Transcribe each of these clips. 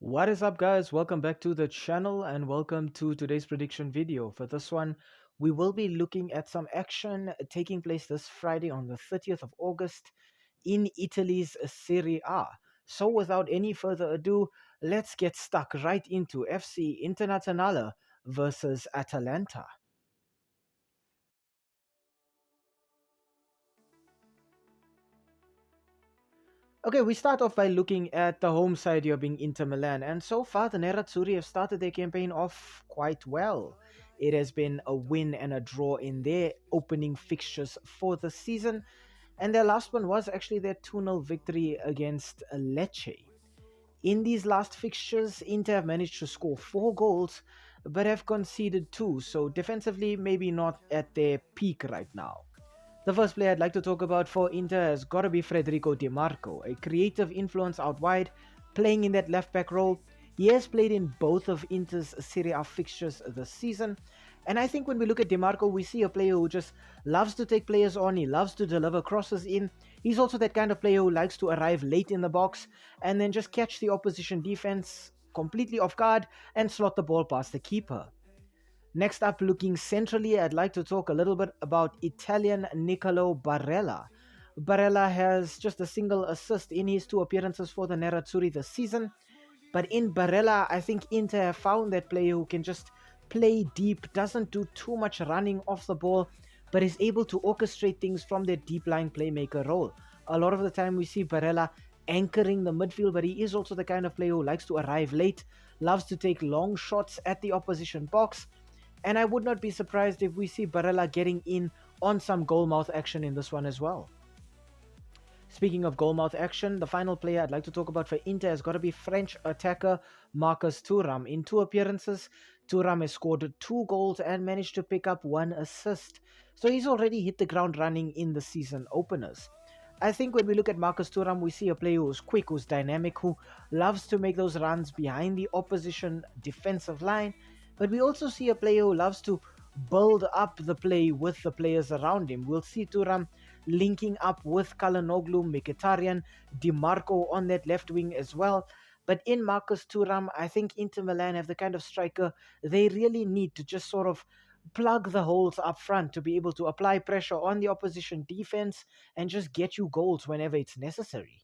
What is up, guys? Welcome back to the channel and welcome to today's prediction video. For this one, we will be looking at some action taking place this Friday on the 30th of August in Italy's Serie A. So without any further ado, let's get stuck right into FC Internazionale versus Atalanta. Okay, we start off by looking at the home side here being Inter Milan, and so far the Nerazzurri have started their campaign off quite well. It has been a win and a draw in their opening fixtures for the season, and their last one was actually their 2-0 victory against Lecce. In these last fixtures, Inter have managed to score 4 goals, but have conceded 2, so defensively maybe not at their peak right now. The first player I'd like to talk about for Inter has got to be Federico Di Marco, a creative influence out wide, playing in that left back role. He has played in both of Inter's Serie A fixtures this season, and I think when we look at Di Marco, we see a player who just loves to take players on, he loves to deliver crosses in. He's also that kind of player who likes to arrive late in the box and then just catch the opposition defense completely off guard and slot the ball past the keeper. Next up, looking centrally, I'd like to talk a little bit about Italian Nicolo Barella. Barella has just a single assist in his 2 appearances for the Nerazzurri this season, but in Barella, I think Inter have found that player who can just play deep, doesn't do too much running off the ball, but is able to orchestrate things from their deep line playmaker role. A lot of the time we see Barella anchoring the midfield, but he is also the kind of player who likes to arrive late, loves to take long shots at the opposition box, and I would not be surprised if we see Barella getting in on some goalmouth action in this one as well. Speaking of goalmouth action, the final player I'd like to talk about for Inter has got to be French attacker Marcus Thuram. In 2 appearances, Thuram has scored 2 goals and managed to pick up 1 assist. So he's already hit the ground running in the season openers. I think when we look at Marcus Thuram, we see a player who's quick, who's dynamic, who loves to make those runs behind the opposition defensive line, but we also see a player who loves to build up the play with the players around him. We'll see Thuram linking up with Calhanoglu, Mkhitaryan, Di Marco on that left wing as well. But in Marcus Thuram, I think Inter Milan have the kind of striker they really need to just sort of plug the holes up front to be able to apply pressure on the opposition defense and just get you goals whenever it's necessary.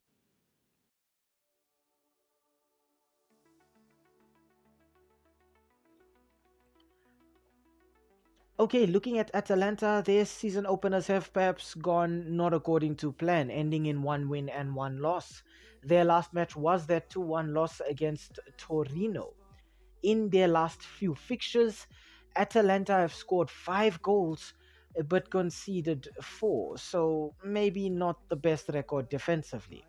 Okay, looking at Atalanta, their season openers have perhaps gone not according to plan, ending in 1 win and 1 loss. Their last match was their 2-1 loss against Torino. In their last few fixtures, Atalanta have scored 5 goals but conceded 4, so maybe not the best record defensively.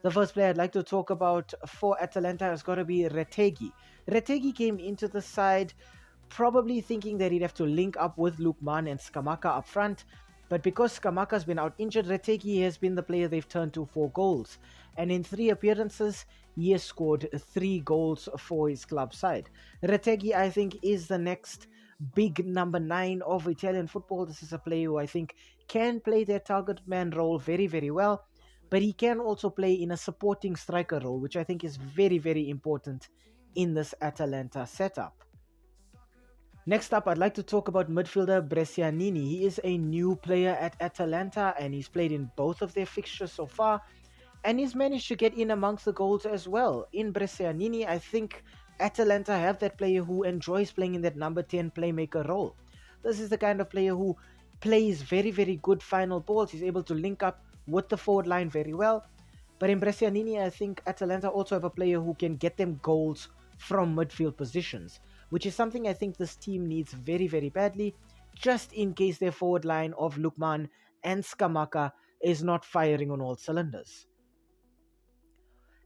The first player I'd like to talk about for Atalanta has got to be Retegui. Retegui came into the side probably thinking that he'd have to link up with Lukman and Skamaka up front, but because Skamaka's been out injured, Retegui has been the player they've turned to for goals, and in 3 appearances, he has scored 3 goals for his club side. Retegui, I think, is the next big number 9 of Italian football. This is a player who I think can play their target man role very, very well, but he can also play in a supporting striker role, which I think is very, very important in this Atalanta setup. Next up, I'd like to talk about midfielder Brescianini. He is a new player at Atalanta and he's played in both of their fixtures so far, and he's managed to get in amongst the goals as well. In Brescianini, I think Atalanta have that player who enjoys playing in that number 10 playmaker role. This is the kind of player who plays very, very good final balls. He's able to link up with the forward line very well. But in Brescianini, I think Atalanta also have a player who can get them goals from midfield positions, which is something I think this team needs very, very badly, just in case their forward line of Lukman and Skamaka is not firing on all cylinders.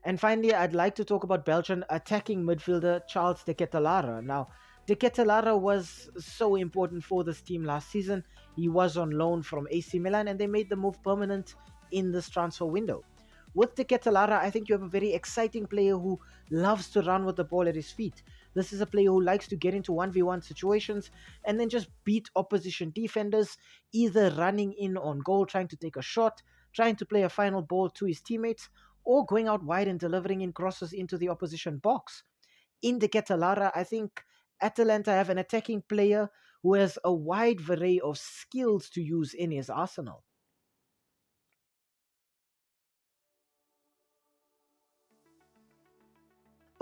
And finally, I'd like to talk about Belgian attacking midfielder Charles de Ketelaere. Now, de Ketelaere was so important for this team last season. He was on loan from AC Milan and they made the move permanent in this transfer window. With De Ketelaere, I think you have a very exciting player who loves to run with the ball at his feet. This is a player who likes to get into 1v1 situations and then just beat opposition defenders, either running in on goal, trying to take a shot, trying to play a final ball to his teammates, or going out wide and delivering in crosses into the opposition box. In the Catalara, I think Atalanta have an attacking player who has a wide array of skills to use in his arsenal.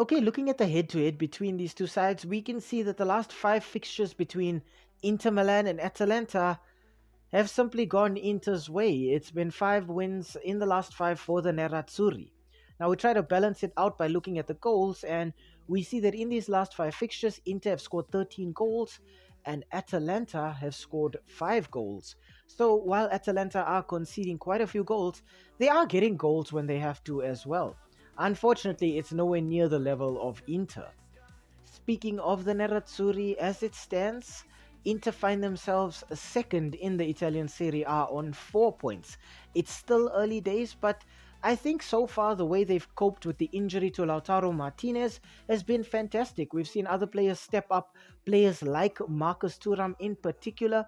Okay, looking at the head to head between these two sides, we can see that the last five fixtures between Inter Milan and Atalanta have simply gone Inter's way. It's been 5 wins in the last five for the Nerazzurri. Now we try to balance it out by looking at the goals, and we see that in these last five fixtures, Inter have scored 13 goals and Atalanta have scored 5 goals. So while Atalanta are conceding quite a few goals, they are getting goals when they have to as well. Unfortunately, it's nowhere near the level of Inter. Speaking of the Nerazzurri, as it stands, Inter find themselves second in the Italian Serie A on 4 points. It's still early days, but I think so far the way they've coped with the injury to Lautaro Martinez has been fantastic. We've seen other players step up, players like Marcus Thuram in particular,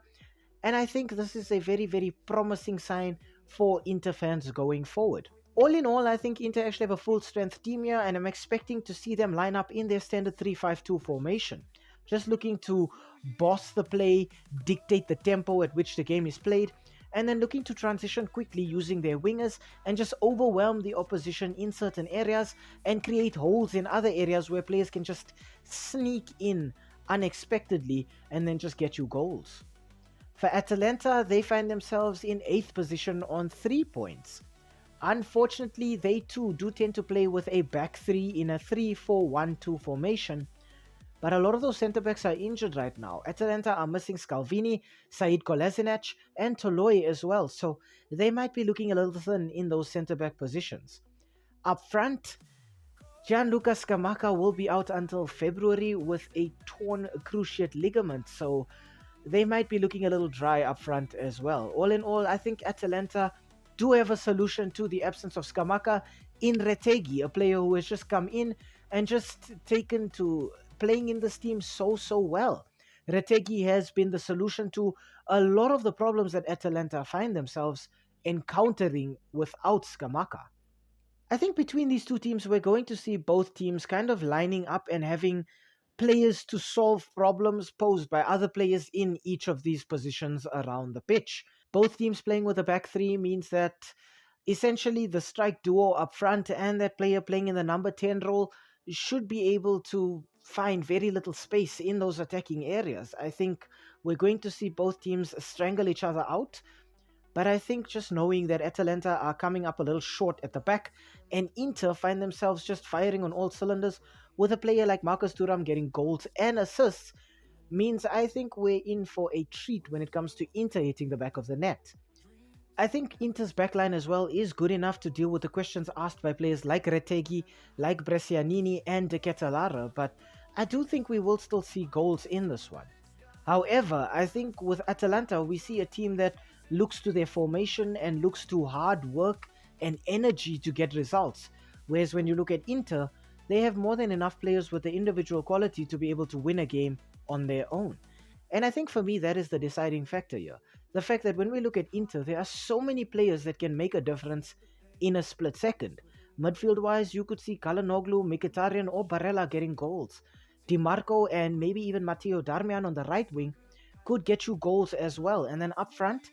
and I think this is a very, very promising sign for Inter fans going forward. All in all, I think Inter actually have a full strength team here, and I'm expecting to see them line up in their standard 3-5-2 formation. Just looking to boss the play, dictate the tempo at which the game is played, and then looking to transition quickly using their wingers and just overwhelm the opposition in certain areas and create holes in other areas where players can just sneak in unexpectedly and then just get you goals. For Atalanta, they find themselves in 8th position on 3 points. Unfortunately, they too do tend to play with a back three in a 3-4-1-2 formation, but a lot of those centre backs are injured right now. Atalanta are missing Scalvini, Said Kolasinac, and Toloi as well, so they might be looking a little thin in those centre back positions. Up front, Gianluca Scamacca will be out until February with a torn cruciate ligament, so they might be looking a little dry up front as well. All in all, I think Atalanta do have a solution to the absence of Scamacca in Retegi, a player who has just come in and just taken to playing in this team so well. Retegi has been the solution to a lot of the problems that Atalanta find themselves encountering without Scamacca. I think between these two teams, we're going to see both teams kind of lining up and having players to solve problems posed by other players in each of these positions around the pitch. Both teams playing with a back three means that essentially the strike duo up front and that player playing in the number 10 role should be able to find very little space in those attacking areas. I think we're going to see both teams strangle each other out, but I think just knowing that Atalanta are coming up a little short at the back and Inter find themselves just firing on all cylinders with a player like Marcus Thuram getting goals and assists means I think we're in for a treat when it comes to Inter hitting the back of the net. I think Inter's backline as well is good enough to deal with the questions asked by players like Retegui, like Brescianini and De Ketelara, but I do think we will still see goals in this one. However, I think with Atalanta, we see a team that looks to their formation and looks to hard work and energy to get results. Whereas when you look at Inter, they have more than enough players with the individual quality to be able to win a game on their own. And I think for me, that is the deciding factor here. The fact that when we look at Inter, there are so many players that can make a difference in a split second. Midfield wise, you could see Kalanoglu, Mkhitaryan, or Barella getting goals. DiMarco and maybe even Matteo Darmian on the right wing could get you goals as well. And then up front,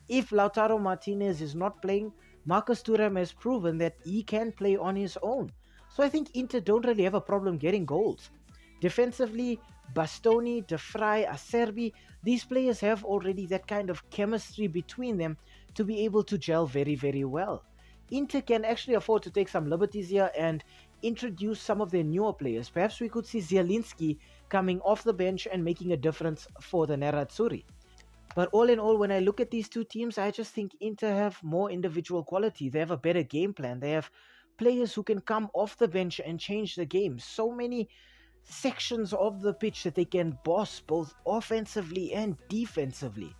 if Lautaro Martinez is not playing, Marcus Thuram has proven that he can play on his own. So I think Inter don't really have a problem getting goals. Defensively, Bastoni, De Vrij, Acerbi, these players have already that kind of chemistry between them to be able to gel very well. Inter can actually afford to take some liberties here and introduce some of their newer players. Perhaps we could see Zielinski coming off the bench and making a difference for the Nerazzurri. But all in all, when I look at these two teams, I just think Inter have more individual quality. They have a better game plan. They have players who can come off the bench and change the game. So many sections of the pitch that they can boss both offensively and defensively.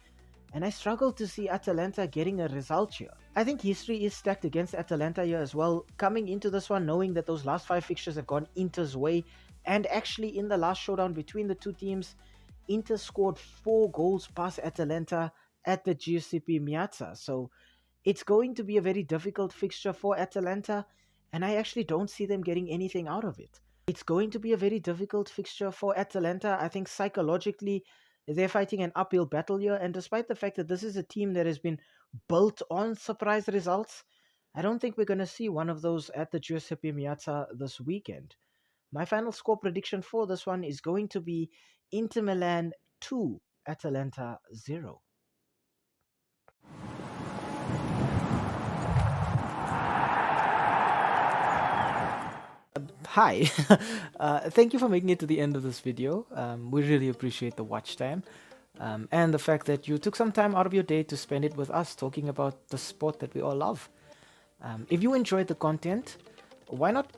And I struggle to see Atalanta getting a result here. I think history is stacked against Atalanta here as well, coming into this one knowing that those last 5 fixtures have gone Inter's way, and actually in the last showdown between the two teams, Inter scored 4 goals past Atalanta at the Giusepe Meazza. So it's going to be a very difficult fixture for Atalanta, and I actually don't see them getting anything out of it. It's going to be a very difficult fixture for Atalanta. I think psychologically, they're fighting an uphill battle here. And despite the fact that this is a team that has been built on surprise results, I don't think we're going to see one of those at the Giuseppe Meazza this weekend. My final score prediction for this one is going to be Inter Milan 2, Atalanta 0. Hi, thank you for making it to the end of this video. We really appreciate the watch time and the fact that you took some time out of your day to spend it with us talking about the sport that we all love. If you enjoyed the content, why not,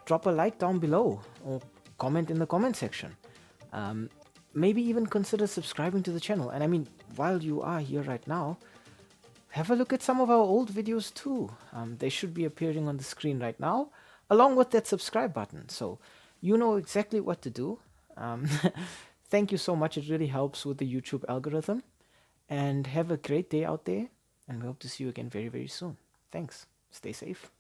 drop a like down below or comment in the comment section. Um, Maybe even consider subscribing to the channel. And I mean, while you are here right now, have a look at some of our old videos too. They should be appearing on the screen right now, along with that subscribe button. So you know exactly what to do. Um, Thank you so much. It really helps with the YouTube algorithm. And have a great day out there. And we hope to see you again very, very soon. Thanks. Stay safe.